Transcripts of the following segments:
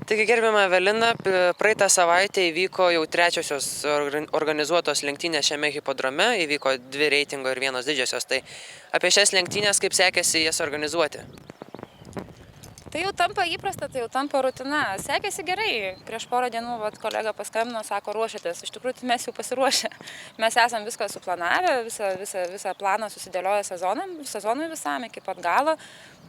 Taigi, gerbiama Evelina, praeitą savaitę įvyko jau trečiosios organizuotos lenktynės šiame hipodrome, įvyko 2 reitingo ir 1 didžiosios. Tai apie šias lenktynės, kaip sekėsi jas organizuoti? Tai jau tampa įprasta, tai jau tampa rutina. Sekėsi gerai. Prieš porą dienų kolega paskambino, sako, ruošiatės. Iš tikrųjų, tai mes jau pasiruošę. Mes esam viską suplanavę, visą planą susidėlioję sezonui visam iki pat galo.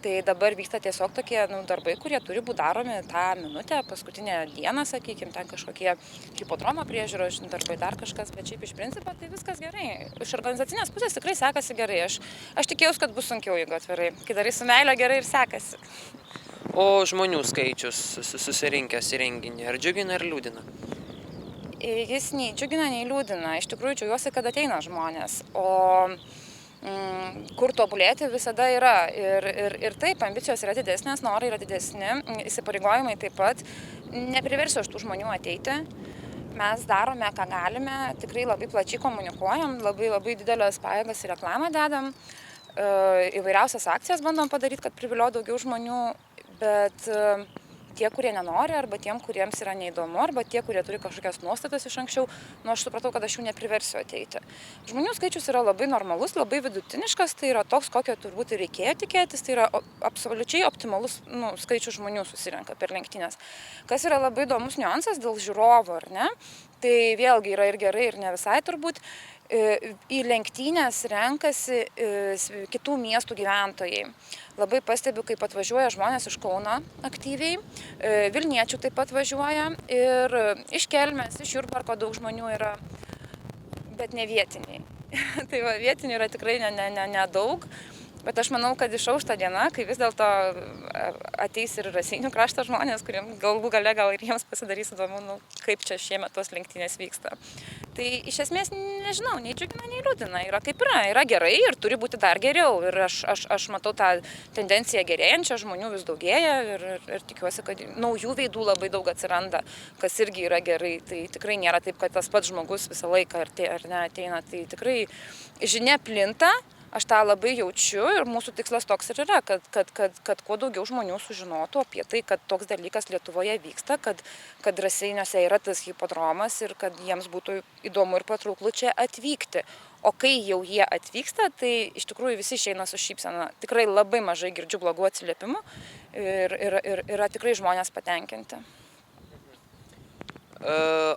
Tai dabar vyksta tiesiog tokie darbai, kurie turi būti daromi tą minutę, paskutinę dieną, sakykime, ten kažkokie hipodromo priežiūros darbai, dar kažkas, bet šiaip iš principo tai viskas gerai. Iš organizacinės pusės tikrai sekasi gerai. Aš tikėjausi, kad bus sunkiau, jeigu atvirai. Kai darai su meilė, gerai ir sekasi. O žmonių skaičius susirinkęs į renginį, ar džiugina, ar liūdina? Jis nei džiugina, nei liūdina. Iš tikrųjų, džiaugiuosi, kad ateina žmonės. O kur tobulėti visada yra. Ir taip, ambicijos yra didesnės, norai yra didesni, įsipareigojimai taip pat. Nepriversiu aš tų žmonių ateiti. Mes darome, ką galime, tikrai labai plačiai komunikuojam, labai didelės pajėgas ir reklamą dedam. Įvairiausias akcijas bandom padaryti, kad priviliotų daugiau žmonių, bet tie, kurie nenori, arba tiem, kuriems yra neįdomu, arba tie, kurie turi kažkokias nuostatas iš anksčiau, aš supratau, kad aš jų nepriversiu ateiti. Žmonių skaičius yra labai normalus, labai vidutiniškas, tai yra toks, kokio turbūt ir reikėjo tikėtis, tai yra absoliučiai optimalus skaičius žmonių susirenka per lenktynės. Kas yra labai įdomus niuansas dėl žiūrovų, ar ne? Tai vėlgi yra ir gerai, ir ne visai turbūt. Į lenktynės renkasi kitų miestų gyventojai. Labai pastebiu, kaip atvažiuoja žmonės iš Kauno aktyviai, Vilniečių taip pat važiuoja ir iš Kelmės, iš Jurbarko daug žmonių yra, bet ne vietiniai. Tai va, vietinių yra tikrai nedaug. Bet aš manau, kad išauš ta diena, kai vis dėlto ateis ir Raseinių krašto žmonės, kuriems galų gale gal ir jiems pasidarys įdomu, kaip čia šiemet tos lenktynės vyksta. Tai iš esmės nežinau, nei džiugina, nei liūdina. Yra kaip yra gerai ir turi būti dar geriau. Ir aš matau tą tendenciją gerėjančią, žmonių vis daugėja ir tikiuosi, kad naujų veidų labai daug atsiranda, kas irgi yra gerai. Tai tikrai nėra taip, kad tas pats žmogus visą laiką ar ne ateina. Tai tikrai žinia plinta. Aš tą labai jaučiu ir mūsų tikslas toks ir yra, kad kuo daugiau žmonių sužinotų apie tai, kad toks dalykas Lietuvoje vyksta, kad Raseiniuose yra tas hipodromas ir kad jiems būtų įdomu ir patrauklu čia atvykti. O kai jau jie atvyksta, tai iš tikrųjų visi išeina su šypsena. Tikrai labai mažai girdžiu blogų atsiliepimų ir yra tikrai žmonės patenkinti.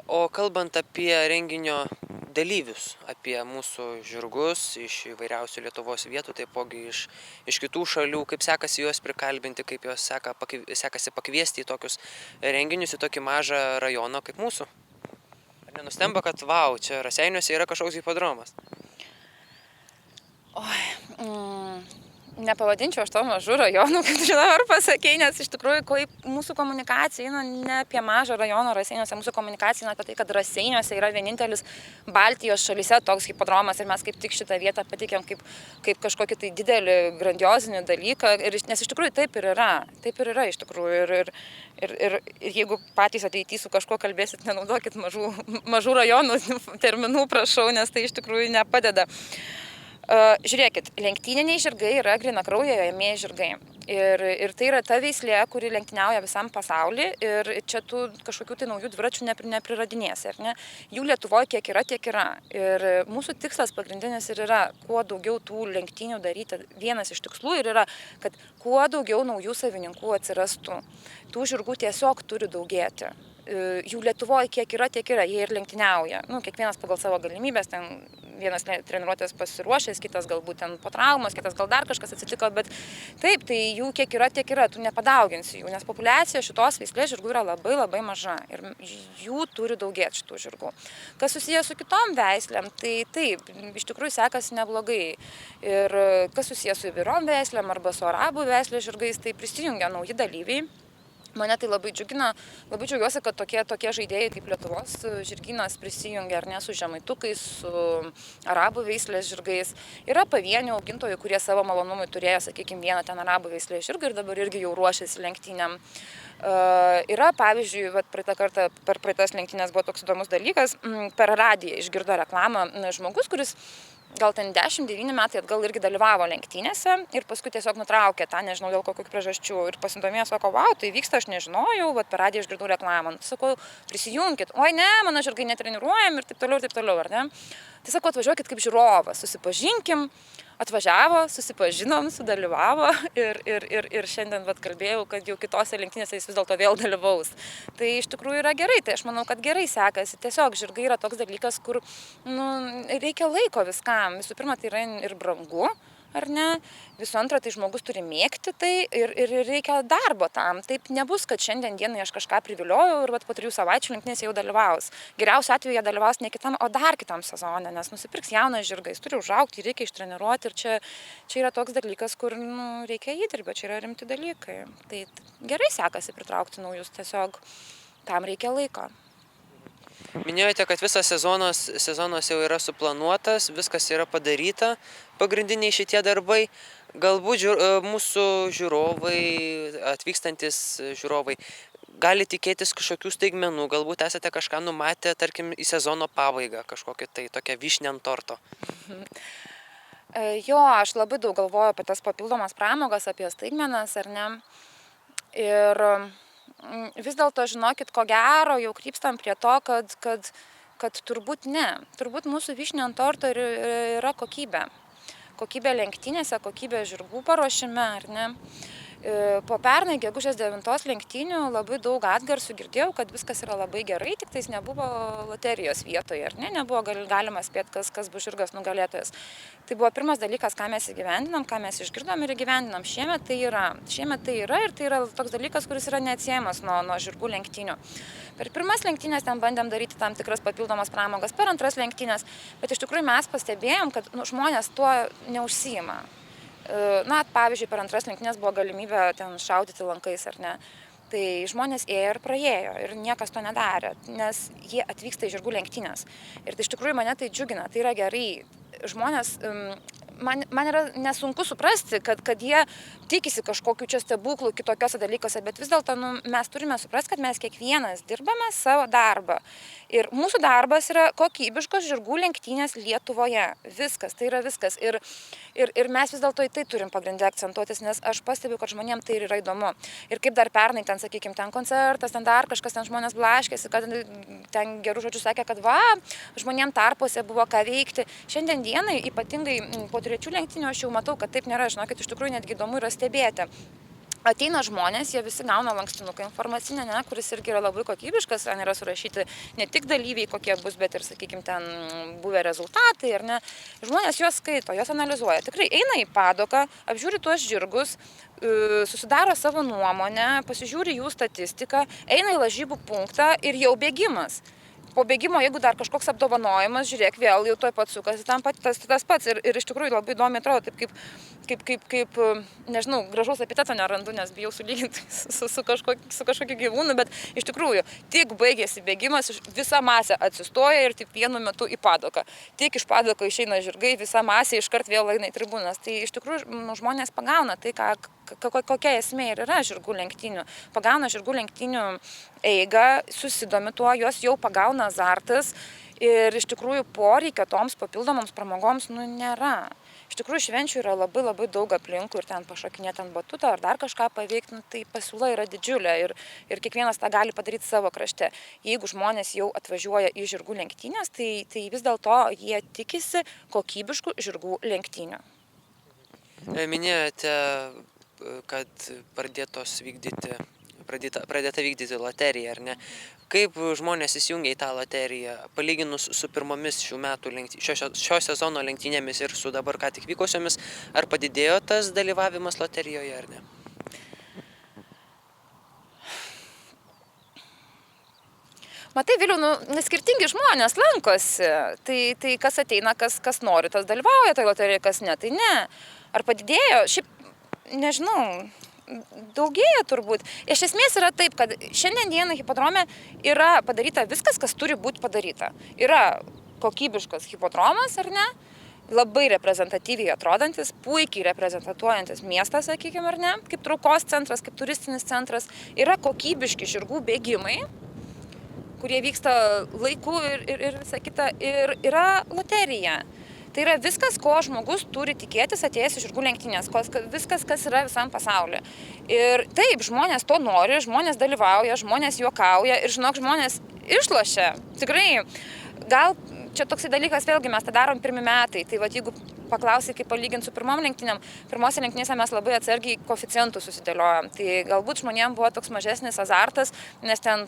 O kalbant apie renginio dalyvius, apie mūsų žirgus iš įvairiausių Lietuvos vietų, taipogi iš kitų šalių, kaip sekasi juos prikalbinti, kaip juos sekasi pakviesti į tokius renginius, į tokį mažą rajoną kaip mūsų. Ar nenustemba, kad vau, čia Raseiniuose yra kažkoks hipodromas? Nepavadinčiau aš to mažų rajonų, kad dabar pasakei, nes iš tikrųjų mūsų komunikacija eina ne apie mažą rajoną Raseiniuose, mūsų komunikacija eina apie tai, kad Raseiniuose yra vienintelis Baltijos šalyse toks hipodromas ir mes kaip tik šitą vietą pateikėm kaip kažkokį tai didelį, grandiozinį dalyką, nes iš tikrųjų taip ir yra iš tikrųjų ir jeigu patys ateityje su kažkuo kalbėsit, nenaudokit mažų rajonų terminų, prašau, nes tai iš tikrųjų nepadeda. Žiūrėkit, lenktyniniai žirgai yra grynakraujai ėmėjai žirgai. Ir tai yra ta veislė, kuri lenktyniauja visam pasauly ir čia tu kažkokių tai naujų dviračių nepriradinėsi, ar ne? Jų Lietuvoje kiek yra, tiek yra. Ir mūsų tikslas pagrindinis ir yra, kuo daugiau tų lenktynių daryti. Vienas iš tikslų ir yra, kad kuo daugiau naujų savininkų atsirastų. Tų žirgų tiesiog turi daugėti. Jų Lietuvoje kiek yra, tiek yra, jie ir lenktyniauja. Kiekvienas pagal savo galimybės, ten vienas treniruotės pasiruošęs, kitas galbūt ten po traumos, kitas gal dar kažkas atsitiko, bet taip, tai jų kiek yra, tiek yra, tu nepadauginsi jų, nes populiacija šitos veislės žirgų yra labai maža ir jų turi daugėti šitų žirgų. Kas susijęs su kitom veislėm, tai taip, iš tikrųjų sekasi neblogai. Ir kas susijęs su įvairom veislėm arba su arabų veislės žirgais, tai prisijungia nauji dalyviai. Mane tai labai džiugina, labai džiaugiuosi, kad tokie žaidėjai kaip Lietuvos žirgynas prisijungia ar ne su žemaitukais, su arabų veislės žirgais. Yra pavienių augintojų, kurie savo malonumui turėjo, sakykime, vieną ten arabų veislės žirgą ir dabar irgi jau ruošiasi lenktynėm. Yra, pavyzdžiui, praeitą kartą per praeitas lenktynės buvo toks įdomus dalykas, per radiją išgirdo reklamą žmogus, kuris gal ten 10-9 metai atgal irgi dalyvavo lenktynėse ir paskui tiesiog nutraukė tą, nežinau dėl kokių priežasčių. Ir pasidomėjo, sako, vau, tai vyksta, aš nežinojau, bet per radiją išgirdau reklamą. Sakau, prisijunkit, oi ne, mano žirgai netreniruojam ir taip toliau, ar ne? Tai sako, atvažiuokit kaip žiūrovas, susipažinkim. Atvažiavo, susipažinom, sudalyvavo ir šiandien kalbėjau, kad jau kitose lenktynėse jis vis dėlto vėl dalyvaus. Tai iš tikrųjų yra gerai, tai aš manau, kad gerai sekasi. Tiesiog žirgai yra toks dalykas, kur reikia laiko viskam. Visų pirma, tai yra ir brangu, ar ne? Visų antra, tai žmogus turi mėgti tai ir reikia darbo tam. Taip nebus, kad šiandien dienai aš kažką priviliojau ir po 3 savaičių lenktynėse jau dalyvaus. Geriausiu atveju jie dalyvaus ne kitam, o dar kitam sezone, nes nusipirks jauną žirgą, jis turi užaugti, reikia ištreniruoti ir čia yra toks dalykas, kur reikia įdirbio, čia yra rimti dalykai. Tai gerai sekasi pritraukti naujus, tiesiog tam reikia laiko. Minėjote, kad visas sezonas jau yra suplanuotas, viskas yra padaryta, pagrindiniai šitie darbai. Galbūt mūsų žiūrovai, atvykstantis žiūrovai, gali tikėtis kažkokių staigmenų, galbūt esate kažką numatę, tarkim, į sezono pabaigą, kažkokią tai tokią vyšnę ant torto. Jo, aš labai daug galvoju apie tas papildomas pramogas, apie staigmenas, ar ne. Ir vis dėlto, žinokit, ko gero, jau krypstam prie to, kad turbūt ne. Turbūt mūsų vyšnė ant torto yra kokybė. Kokybė lenktynėse, kokybė žirgų paruošime, ar ne. Po pernai gegužės 9 lenktynių labai daug atgarsių girdėjau, kad viskas yra labai gerai, tik tais nebuvo loterijos vietoje, ar ne, nebuvo galima spėti, kas bus žirgas nugalėtojas. Tai buvo pirmas dalykas, ką mes įgyvendinam, ką mes išgirdom ir įgyvendinam. Šiemet tai yra ir tai yra toks dalykas, kuris yra neatsiejamas nuo žirgų lenktynių. Per pirmas lenktynės ten bandėm daryti tam tikras papildomas pramogas, per antras lenktynės, bet iš tikrųjų mes pastebėjom, kad žmonės tuo neužsiima. Na, pavyzdžiui, per antras lenktynės buvo galimybė ten šaudyti lankais, ar ne. Tai žmonės ėjo ir praėjo ir niekas to nedarė, nes jie atvyksta į žirgų lenktynės. Ir tai iš tikrųjų mane tai džiugina, tai yra gerai. Žmonės, man yra nesunku suprasti, kad jie tikisi kažkokių čia stebuklų kitokiose dalykuose, bet vis dėlto mes turime suprasti, kad mes kiekvienas dirbame savo darbą. Ir mūsų darbas yra kokybiškos žirgų lenktynės Lietuvoje. Viskas, tai yra viskas. Ir mes vis dėlto į tai turim pagrindę akcentuotis, nes aš pastebiu, kad žmonėms tai yra įdomu. Ir kaip dar pernai ten, sakykime, ten koncertas, ten dar kažkas, ten žmonės blaškėsi, kad ten gerų žodžių sakė, kad žmonėms tarpuose buvo ką veikti. Šiandien dienai, ypatingai po 3 lenktynių, aš jau matau, kad taip nėra, žinokit, iš tikrųjų netgi įdomu yra stebėti. Ateina žmonės, jie visi gauna lankstinuką informacinę, kuris irgi yra labai kokybiškas, ten yra surašyti ne tik dalyviai, kokie bus, bet ir, sakykime, ten buvę rezultatai, ar ne. Žmonės juos skaito, juos analizuoja. Tikrai eina į padoką, apžiūri tuos žirgus, susidaro savo nuomonę, pasižiūri jų statistiką, eina į lažybų punktą ir jau bėgimas. Po bėgimo, jeigu dar kažkoks apdovanojimas, žiūrėk, vėl jau toj pat sukasi tas pats. Ir iš tikrųjų labai įdomiai atrodo, taip kaip, nežinau, gražaus epiteto nerandu, nes bijau sulyginti su kažkokiu gyvūnu, bet iš tikrųjų, tik baigėsi bėgimas, visa masė atsistoja ir tik vienu metu į padoką. Tik iš padoko išeina žirgai, visa masė iškart vėl eina į tribūnas. Tai iš tikrųjų žmonės pagauna tai, kokia esmė ir yra žirgų lenktynių. Pagauna žirgų lenktynių eigą, susidomi tuo, jos jau pagauna azartas ir iš tikrųjų poreikio toms papildomoms pramogoms nėra. Iš tikrųjų švenčių yra labai labai daug aplinkų ir ten pašokinėti ant batuto ar dar kažką paveikti, tai pasiūla yra didžiulė ir kiekvienas tą gali padaryti savo krašte. Jeigu žmonės jau atvažiuoja į žirgų lenktynės, tai vis dėlto jie tikisi kokybiškų žirgų lenktynių. Minėjote, kad pradėta vykdyti loteriją, ar ne? Kaip žmonės įsijungia į tą loteriją, palyginus su pirmomis šio sezono lenktynėmis ir su dabar ką tik vykusiomis, ar padidėjo tas dalyvavimas loterijoje, ar ne? Matai, Viliau, skirtingi žmonės lankosi. Tai kas ateina, kas nori, tas dalyvauja tai loterijoje, kas ne, tai ne. Ar padidėjo? Šiaip, nežinau, daugėja turbūt. Iš esmės yra taip, kad šiandien dieną hipodrome yra padaryta viskas, kas turi būti padaryta. Yra kokybiškas hipodromas, ar ne? Labai reprezentatyviai atrodantis, puikiai reprezentuojantis miestas, sakykime, ar ne? Kaip traukos centras, kaip turistinis centras. Yra kokybiški žirgų bėgimai, kurie vyksta laiku ir visa kita. Ir yra loterija. Tai yra viskas, ko žmogus turi tikėtis atėjęs iš žirgų lenktynės, viskas, kas yra visam pasaulyje. Ir taip, žmonės to nori, žmonės dalyvauja, žmonės juokauja ir žinok, žmonės išlošia. Tikrai, gal čia toksai dalykas, vėlgi mes tą darom pirmi metai, tai va, jeigu paklausai, kaip palyginti su pirmom lenktynėm, pirmose lenktynėse mes labai atsargiai koeficientus susidėliojom. Tai galbūt žmonėms buvo toks mažesnis azartas, nes ten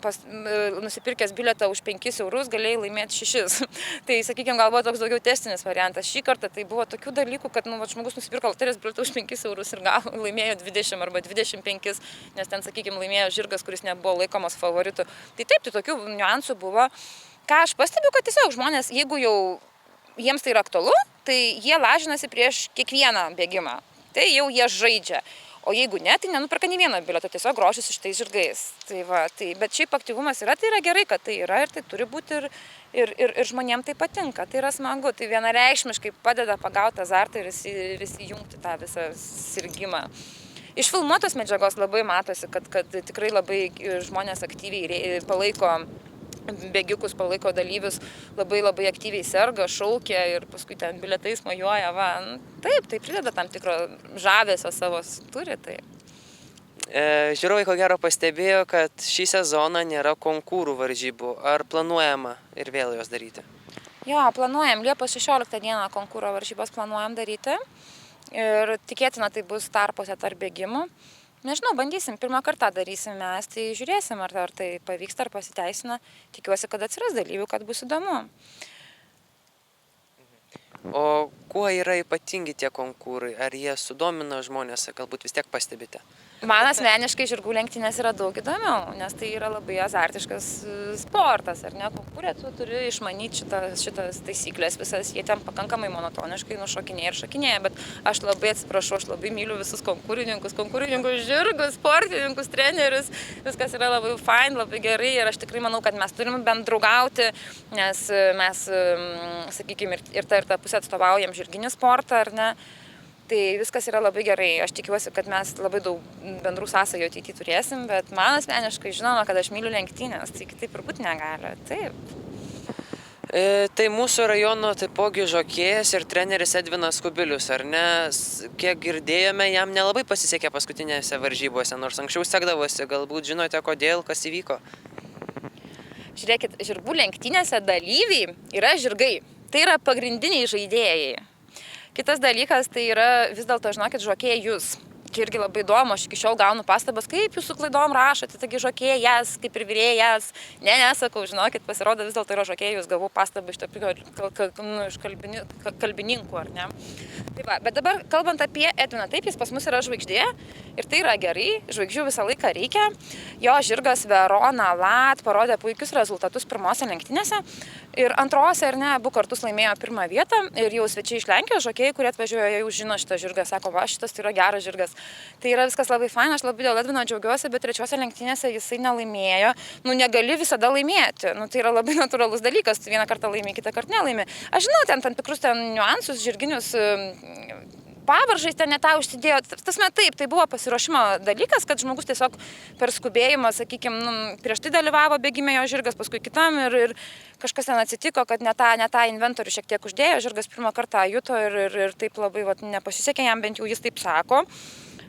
nusipirkęs bilietą už 5 eurus galėjai laimėti 6. Tai, sakykime, gal buvo toks daugiau testinis variantas. Šį kartą tai buvo tokių dalykų, kad žmogus nusipirko loterijos bilietą už 5 eurus ir laimėjo 20 arba 25, nes ten, sakykime, laimėjo žirgas, kuris nebuvo laikomas favoritu. Tai taip, tai tokių niuansų buvo. Ką aš pastebiu, kad tiesiog žmonės, jeigu jau jiems tai yra aktualu, tai jie lažinasi prieš kiekvieną bėgimą. Tai jau jie žaidžia. O jeigu ne, tai nenuperka nei vieno bilieto, tiesiog grožis iš tais žirgais. Tai va, bet šiaip aktyvumas yra, tai yra gerai, kad tai yra ir tai turi būti ir žmonėms tai patinka. Tai yra smagu, tai vienareikšmiškai padeda pagauti azartą ir įsijungti tą visą sirgimą. Iš filmuotos medžiagos labai matosi, kad tikrai labai žmonės aktyviai palaiko bėgikus, palaiko dalyvius, labai aktyviai serga, šaukia ir paskui ten bilietais mojuoja. Va. Taip, tai prideda tam tikro žavesio savo turi. Tai. Žiūrovai ko gero pastebėjo, kad šį sezoną nėra konkūrų varžybų. Ar planuojama ir vėl jos daryti? Jo, planuojam. Liepos 16 dieną konkūro varžybos planuojam daryti. Ir tikėtina tai bus tarpuose tarp bėgimų. Nežinau, bandysim, pirmą kartą darysim mes, tai žiūrėsim, ar tai pavyksta, ar pasiteisina. Tikiuosi, kad atsiras dalyvių, kad bus įdomu. O kuo yra ypatingi tie konkūrai? Ar jie sudomina žmonės, galbūt vis tiek pastebite? Man asmeniškai žirgų lenktynės yra daug įdomiau, nes tai yra labai azartiškas sportas, ar ne? Konkūre tu turi išmanyti šitas taisyklės visas, jie ten pakankamai monotoniškai nušokinėja ir šokinėja, bet aš labai atsiprašau, aš labai myliu visus konkūrininkus, žirgus, sportininkus, trenerius, viskas yra labai fain, labai gerai ir aš tikrai manau, kad mes turime bendraugauti, nes mes, sakykime, ir ta pusė atstovaujam žirginį sportą, ar ne? Tai viskas yra labai gerai. Aš tikiuosi, kad mes labai daug bendrų sąsajų ateityje turėsim, bet man asmeniškai žinoma, kad aš myliu lenktynės, tai kitaip ir būti negali. Taip. Tai mūsų rajono taipogi žokėjas ir treneris Edvinas Kubilius, ar ne? Kiek girdėjome, jam nelabai pasisekė paskutinėse varžybose, nors anksčiau sekdavosi, galbūt žinote kodėl, kas įvyko? Žiūrėkit, žirgų lenktynėse dalyviai yra žirgai. Tai yra pagrindiniai žaidėjai. Kitas dalykas, tai yra vis dėlto, žinokit, žokėjus. Čia irgi labai įdomu, aš iki šiol gaunu pastabas, kaip jūs su klaidom rašote, taigi žokėjas, kaip ir virėjas. Nesakau, žinokit, pasirodo vis dėlto yra žokėjus, gavau pastabą iš kalbininkų, ar ne. Tai va, bet dabar, kalbant apie Edviną, taip, jis pas mus yra žvaigždė ir tai yra gerai, žvaigždžių visą laiką reikia. Jo žirgas Verona Lat parodė puikius rezultatus pirmose lenktynėse ir antrose, ar ne, abu kartus laimėjo pirmą vietą ir jau svečiai iš Lenkijos žokėjai, kurie atvažiuoja, jau žino šitą žirgą, sako, va, šitas tai yra geras žirgas. Tai yra viskas labai faina, aš labai dėl Edvino džiaugiuosi, bet trečiose lenktynėse jisai nelaimėjo. Negali visada laimėti. Tai yra labai natūralus dalykas, vieną kartą laimė, kitą kartą nelaimė. Aš žinau, ten tikrus niuansus, žirginius pavaržais ten ne tą užsidėjo. Tasme taip, tai buvo pasiruošimo dalykas, kad žmogus tiesiog per skubėjimą, sakykime, prieš tai dalyvavo bėgime jo žirgas, paskui kitam ir kažkas ten atsitiko, kad ne tą inventorių šiek tiek uždėjo, žirgas pirmą kartą juto ir taip labai nepasisekė jam, bent jau jis taip sako.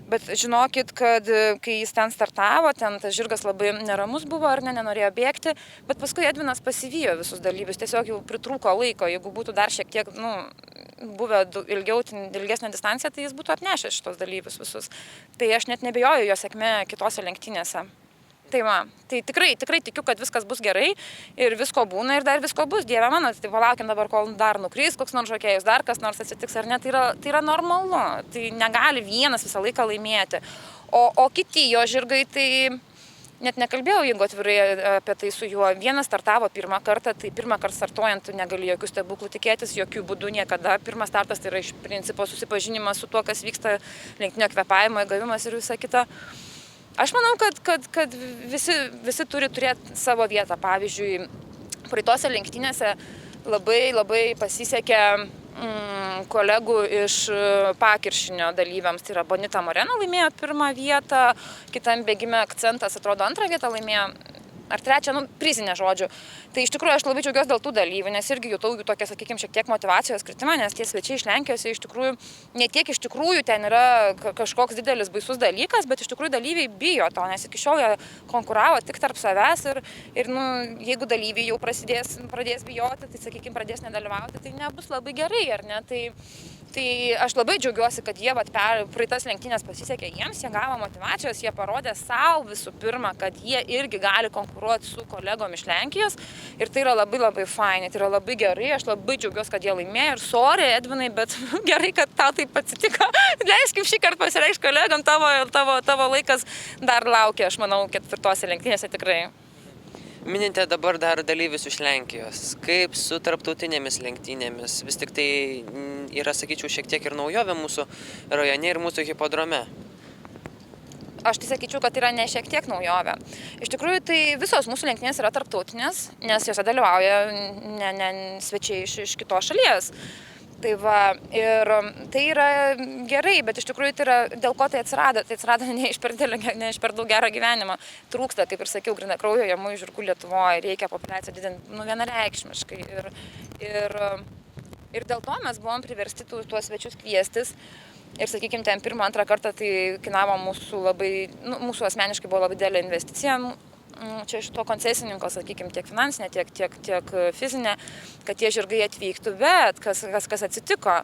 Bet žinokit, kad kai jis ten startavo, ten tas žirgas labai neramus buvo, ar ne, nenorėjo bėgti, bet paskui Edvinas pasivijo visus dalyvius, tiesiog jau pritrūko laiko, jeigu būtų dar šiek tiek, buvę ilgesnę distanciją, tai jis būtų atnešęs šitos dalyvius visus. Tai aš net nebejoju jo sėkmė kitose lenktynėse. Tai tikrai tikiu, kad viskas bus gerai ir visko būna ir dar visko bus, Dieve mano, tai palaukim dabar, kol dar nukrys koks nors žokėjus, dar kas nors atsitiks ar ne, tai yra normalu, tai negali vienas visą laiką laimėti. O kiti jo žirgai, tai net nekalbėjau, jeigu atvirai apie tai su juo, vienas startavo pirmą kartą, tai pirmą kartą startuojant negali jokių stebuklų tikėtis, jokių būdų niekada. Pirmas startas tai yra iš principo susipažinimas su tuo, kas vyksta, lenktinio kvėpavimo įgavimas ir visa kita. Aš manau, kad visi turi turėti savo vietą. Pavyzdžiui, praeitose lenktynėse labai pasisekė kolegų iš Pakiršinio dalyviams. Tai yra Bonita Moreno laimėjo pirmą vietą, kitam bėgime Akcentas, atrodo, antrą vietą laimėjo. ar trečią, prizinę žodžiu. Tai iš tikrųjų aš labai džiaugiuosi dėl tų dalyvių, nes irgi jutau jų tokią, sakykime, šiek tiek motyvacijos kritimą, nes tie svečiai iš Lenkijos iš tikrųjų, ne tiek iš tikrųjų ten yra kažkoks didelis baisus dalykas, bet iš tikrųjų dalyviai bijo to, nes iki šiol jie konkuravo tik tarp savęs ir jeigu dalyviai jau pradės bijoti, tai, sakykime, pradės nedalyvauti, tai nebus labai gerai, ar ne? Tai aš labai džiaugiuosi, kad jie praeitas lenktynės pasisekė jiems, jie gavo motyvacijos, jie parodė savo visų pirma, kad jie irgi gali konkuruoti su kolegom iš Lenkijos ir tai yra labai labai fainai, tai yra labai gerai, aš labai džiaugiuosi, kad jie laimėjo ir sorry, Edvinai, bet gerai, kad tau taip atsitiko. Leiskim šį kartą pasireikšti kolegom, tavo laikas dar laukia, aš manau, 4 lenktynėse tikrai. Minite dabar dar dalyvius iš Lenkijos. Kaip su tarptautinėmis lenktynėmis? Vis tik tai yra, sakyčiau, šiek tiek ir naujovė mūsų rajone ir mūsų hipodrome. Aš tai sakyčiau, kad yra ne šiek tiek naujovė. Iš tikrųjų, tai visos mūsų lenktynės yra tarptautinės, nes jose dalyvauja ne svečiai iš kitos šalies. Tai va, ir tai yra gerai, bet iš tikrųjų tai yra, dėl ko tai atsirado? Tai atsirado ne iš per daug gero gyvenimo. Trūksta, kaip ir sakiau, grynakraujo jaunųjų žirgų Lietuvoje, reikia populiaciją didinti vienareikšmiškai. Ir dėl to mes buvom priversti tuos svečius kviestis. Ir, sakykime, ten 1-2 kartą tai kainavo mūsų asmeniškai buvo labai didelė investicija. Čia iš to koncesininko, sakykime, tiek finansinė, tiek fizinė, kad tie žirgai atvyktų, bet kas atsitiko?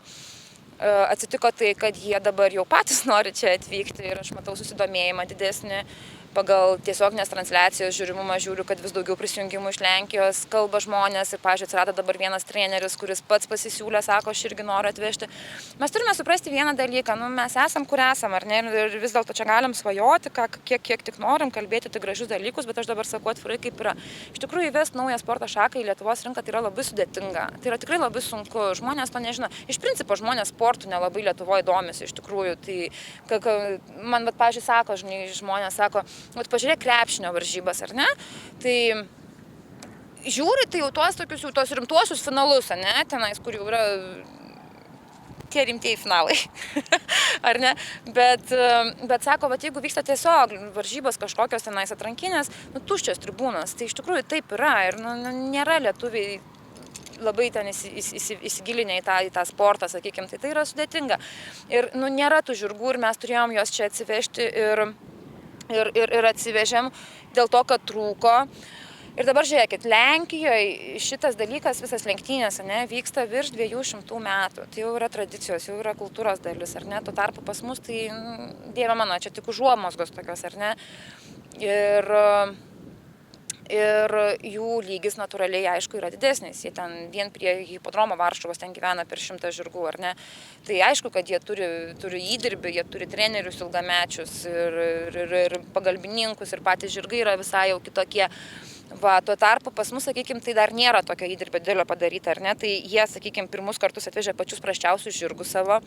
Atsitiko tai, kad jie dabar jau patys nori čia atvykti ir aš matau susidomėjimą didesnį pagal tiesioginės transliacijos žiūrimumą, žiūriu, kad vis daugiau prisijungimų iš Lenkijos kalba žmonės ir, pavyzdžiui, atsirado dabar vienas treneris, kuris pats pasisiūlė, sako, aš irgi noriu atvežti. Mes turime suprasti vieną dalyką, mes esam, kur esam, ar ne, ir vis dėlto čia galim svajoti, kiek tik norim, kalbėti tik gražius dalykus, bet aš dabar sakau atvirai, kaip yra. Iš tikrųjų, įvesti naują sporto šaką į Lietuvos rinką tai yra labai sudėtinga, tai yra tikrai labai sunku, žmonės to nežino. Iš principo žmonės sportų nelabai Lietuvoje domisi, iš tikrųjų, tai man, pavyzdžiui, sako, žmonės sako, pažiūrėk krepšinio varžybas, ar ne? Tai žiūri, tai jau tos rimtuosius finalus, ne? Tenais, kur jau yra tie rimtieji finalai, ar ne? Bet sako, jeigu vyksta tiesiog varžybos kažkokios tenais atrankinės, tuščios tribūnos, tai iš tikrųjų taip yra ir nėra lietuviai labai ten įsigilinę į tą sportą, sakykime, tai yra sudėtinga. Ir nėra tų žirgų ir mes turėjom juos čia atsivežti ir atsivežėm dėl to, kad trūko. Ir dabar žiūrėkit, Lenkijoje šitas dalykas, visas lenktynės, vyksta virš 200 metų. Tai jau yra tradicijos, jau yra kultūros dalis, ar ne? Tuo tarpu pas mus tai, dieve mano, čia tik užuomazgos tokios, ar ne? Ir jų lygis natūraliai, aišku, yra didesnis. Jie ten vien prie hipodromo Varšuvos ten gyvena per 100 žirgų, ar ne? Tai aišku, kad jie turi įdirbį, jie turi trenerius ilgamečius ir pagalbininkus ir patys žirgai yra visai jau kitokie. Tuo tarpu pas mus, sakykime, tai dar nėra tokio įdirbio didelio padaryta, ar ne? Tai jie, sakykime, pirmus kartus atvežė pačius prasčiausius žirgus savo,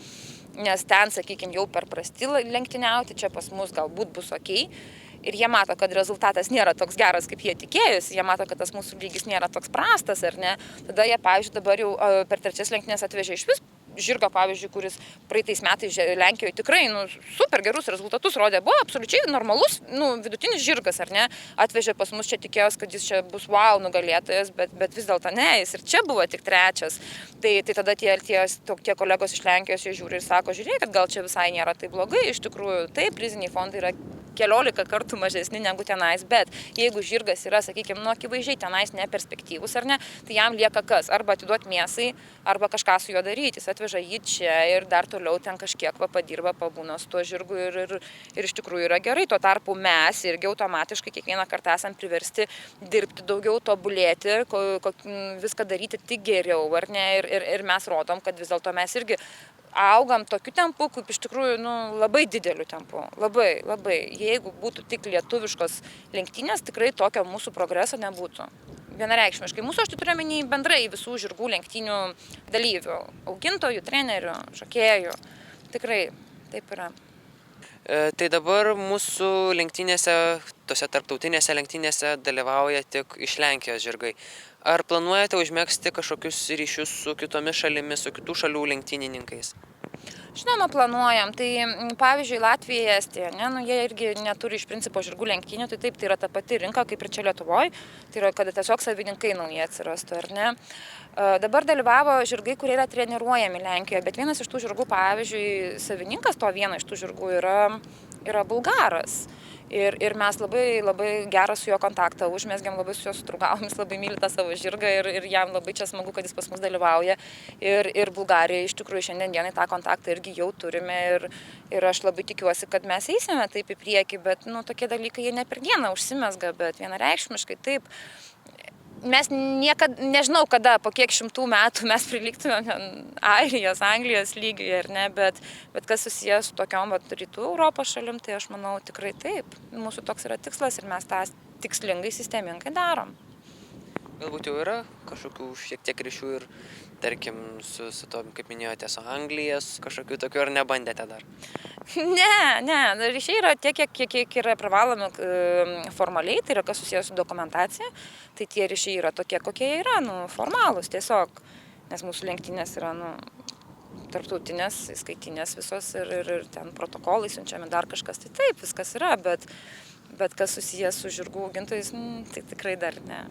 nes ten, sakykime, jau per prasti lenktyniauti, čia pas mus galbūt bus okei. Ir jie mato, kad rezultatas nėra toks geras, kaip jie tikėjosi, jie mato, kad tas mūsų lygis nėra toks prastas, ar ne? Tada jie, pavyzdžiui, dabar jau per 3 lenktynės atvežė iš vis žirgą, pavyzdžiui, kuris praeitais metais Lenkijoje tikrai super gerus rezultatus rodė, buvo absoliučiai normalus, vidutinis žirgas, ar ne? Atvežė pas mus, čia tikėjos, kad jis čia bus wow nugalėtojas, bet vis dėlto ne, jis ir čia buvo tik 3. Tai tada tie kolegos iš Lenkijos jie žiūri ir sako, žiūrėkit, gal čia visai nėra taip blogai, iš tikrųjų, taip, priziniai fondai yra keliolika kartų mažesni negu tenais, bet jeigu žirgas yra, sakykime, akivaizdžiai tenais neperspektyvus, ar ne, tai jam lieka kas? Arba atiduoti mėsai, arba kažką su juo daryti. Jis atveža jį čia ir dar toliau ten kažkiek padirba, pabūna su tuo žirgu ir iš tikrųjų yra gerai. Tuo tarpu mes irgi automatiškai kiekvieną kartą esam priversti dirbti daugiau, tobulėti, viską daryti tik geriau, ar ne? Ir mes rodom, kad vis dėlto mes irgi augam tokiu tempu, kaip iš tikrųjų labai dideliu tempu. Labai, labai. Jeigu būtų tik lietuviškos lenktynės, tikrai tokio mūsų progreso nebūtų. Vienareikšmiškai. Mūsų aš turiu omeny bendrai visų žirgų lenktynių dalyvių. Augintojų, trenerių, žokėjų. Tikrai taip yra. Tai dabar mūsų lenktynėse, tose tarptautinėse lenktynėse dalyvauja tik iš Lenkijos žirgai. Ar planuojate užmegzti kažkokius ryšius su kitomis šalimis, su kitų šalių lenktynininkais? Žinoma, planuojam. Tai pavyzdžiui, Latvija, Estija, ne, nu, jie irgi neturi iš principo žirgų lenktynių, tai taip, tai yra ta pati rinka kaip ir čia Lietuvoje. Tai yra, kada tiesiog savininkai nauji atsirastų, ar ne. Dabar dalyvavo žirgai, kurie yra treniruojami Lenkijoje, bet vienas iš tų žirgų, pavyzdžiui, savininkas to vieno iš tų žirgų yra bulgaras. Ir mes labai gerą su juo kontaktą užmesgėm, labai su juo sudraugavom, jis labai myli tą savo žirgą ir jam labai čia smagu, kad jis pas mus dalyvauja. Ir Bulgarija iš tikrųjų šiandien dienai tą kontaktą irgi jau turime ir aš labai tikiuosi, kad mes eisime taip į priekį, bet nu, tokie dalykai jie ne per dieną užsimesga, bet vienareikšmiškai taip. Mes niekada, nežinau kada, po kiek šimtų metų mes prilygtumėm Airijos, Anglijos lygiui, ar ne, bet kas susijęs su tokiom rytų Europos šalim, tai aš manau tikrai taip. Mūsų toks yra tikslas ir mes tą tikslingai, sistemingai darom. Galbūt jau yra kažkokių šiek tiek ryšių ir, tarkim, su tom, kaip minėjote, su Anglijos, kažkokių tokių ar nebandėte dar? Ne, ryšiai yra tiek, kiek yra privalomi formaliai, tai yra kas susijęs su dokumentacija, tai tie ryšiai yra tokie, kokie jie yra, nu, formalūs tiesiog, nes mūsų lenktynės yra, nu, tarptautinės, įskaitinės visos ir ten protokolai siunčiami dar kažkas, tai taip, viskas yra, bet kas susijęs su žirgų augintojais, tai tikrai dar ne.